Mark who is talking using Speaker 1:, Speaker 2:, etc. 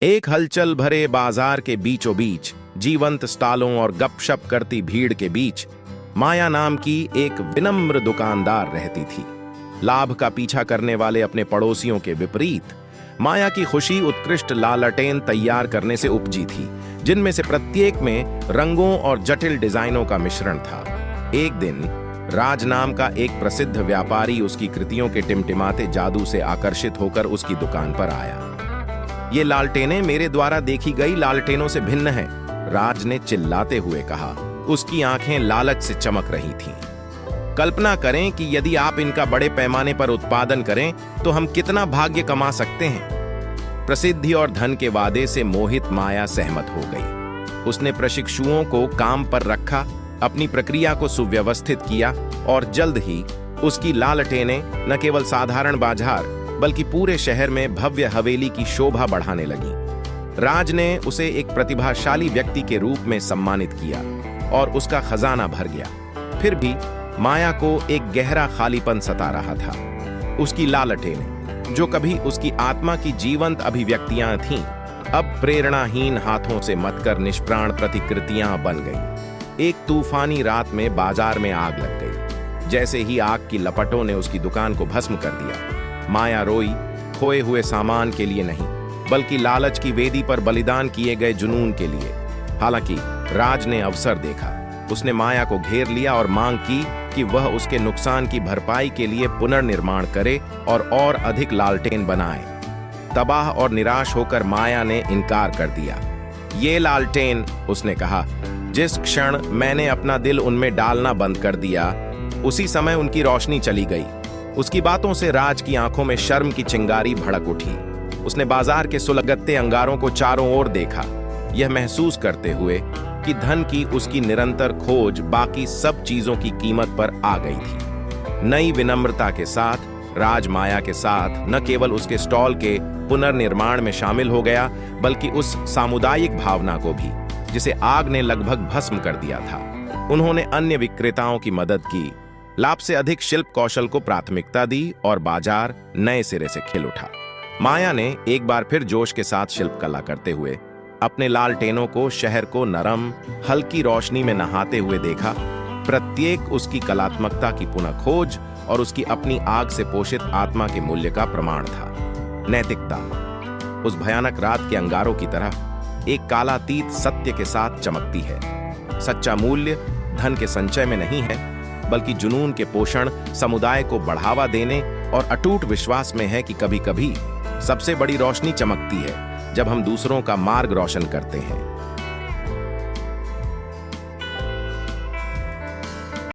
Speaker 1: एक हलचल भरे बाजार के बीचों बीच, जीवंत स्टॉलों और गपशप करती भीड़ के बीच माया नाम की एक विनम्र दुकानदार रहती थी। लाभ का पीछा करने वाले अपने पड़ोसियों के विपरीत माया की खुशी उत्कृष्ट लालटेन तैयार करने से उपजी थी, जिनमें से प्रत्येक में रंगों और जटिल डिजाइनों का मिश्रण था। एक दिन राज नाम का एक प्रसिद्ध व्यापारी उसकी कृतियों के टिमटिमाते जादू से आकर्षित होकर उसकी दुकान पर आया। ये लालटेनें मेरे द्वारा देखी गई लालटेनों से भिन्न हैं, राज ने चिल्लाते हुए कहा। उसकी आंखें लालच से चमक रही थीं। कल्पना करें कि यदि आप इनका बड़े पैमाने पर उत्पादन करें तो हम कितना भाग्य कमा सकते हैं। प्रसिद्धि और धन के वादे से मोहित माया सहमत हो गई। उसने प्रशिक्षुओं को काम पर रखा, अपनी प्रक्रिया को सुव्यवस्थित किया और जल्द ही उसकी लालटेनें न केवल साधारण बाजार बल्कि पूरे शहर में भव्य हवेली की शोभा बढ़ाने लगी। राज ने उसे एक प्रतिभाशाली व्यक्ति के रूप में सम्मानित किया और उसका खजाना भर गया। फिर भी माया को एक गहरा खालीपन सता रहा था। उसकी लालटेनें, जो कभी उसकी आत्मा की जीवंत अभिव्यक्तियां थीं, अब प्रेरणाहीन हाथों से मतकर निष्प्राण प्रतिकृतियां बन गईं। एक तूफानी रात में बाजार में आग लग गई। जैसे ही आग की लपटों ने उसकी दुकान को भस्म कर दिया, माया रोई, खोए हुए सामान के लिए नहीं, बल्कि लालच की वेदी पर बलिदान किए गए जुनून के लिए। हालांकि राज ने अवसर देखा। उसने माया को घेर लिया और मांग की कि वह उसके नुकसान की भरपाई के लिए पुनर्निर्माण करे और अधिक लालटेन बनाए। तबाह और निराश होकर माया ने इनकार कर दिया। ये लालटेन, उसने कहा, जिस क्षण मैंने अपना दिल उनमें डालना बंद कर दिया, उसी समय उनकी रोशनी चली गई। उसकी बातों से राज की आंखों में शर्म की चिंगारी भड़क उठी। उसने बाजार के सुलगते अंगारों को चारों ओर देखा, यह महसूस करते हुए कि धन की उसकी निरंतर खोज बाकी सब चीजों की कीमत पर आ गई थी। नई विनम्रता के साथ राज माया के साथ न केवल उसके स्टॉल के पुनर्निर्माण में शामिल हो गया, बल्कि उस सामुदायिक भावना को भी जिसे आग ने लगभग भस्म कर दिया था। उन्होंने अन्य विक्रेताओं की मदद की, लाभ से अधिक शिल्प कौशल को प्राथमिकता दी और बाजार नए सिरे से खिल उठा। माया ने एक बार फिर जोश के साथ शिल्पकला करते हुए अपने लालटेनों को शहर को नरम, हल्की रोशनी में नहाते हुए देखा। प्रत्येक उसकी कलात्मकता की पुनः खोज और उसकी अपनी आग से पोषित आत्मा के मूल्य का प्रमाण था। नैतिकता उस भयानक रात के अंगारों की तरह एक कालातीत सत्य के साथ चमकती है। सच्चा मूल्य धन के संचय में नहीं है, बल्कि जुनून के पोषण, समुदाय को बढ़ावा देने और अटूट विश्वास में है कि कभी-कभी सबसे बड़ी रोशनी चमकती है जब हम दूसरों का मार्ग रोशन करते हैं।